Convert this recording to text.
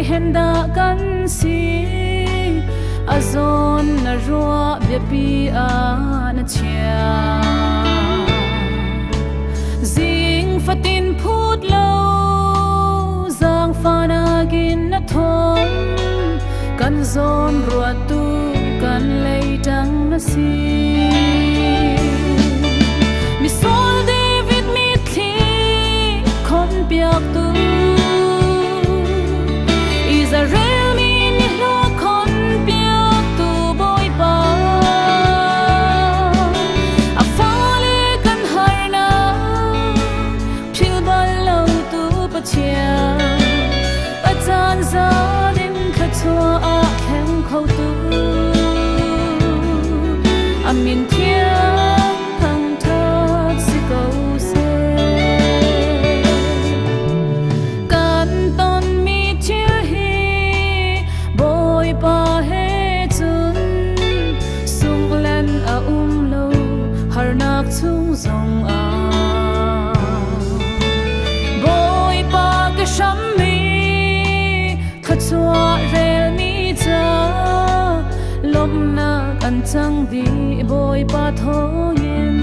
henda kan si azon na rua be pi a na chia zing fatin phut lo zang fana gin na thom kan zon rua tu kan lei dang na si mi sol david mi thi kon biak tu Israel mi ni lo kon biak tu boy pa a fale kan har na phil bal lo tu pa chia a chan za dim kha chua a khem khau tu a min thia thang thak si ko se kan ton mi chil hi boy pa he chun sung len a lo har nak chung zong a boy pa ke sham mi kha chua rel mi cha lom na kan chang di boy pa tho yen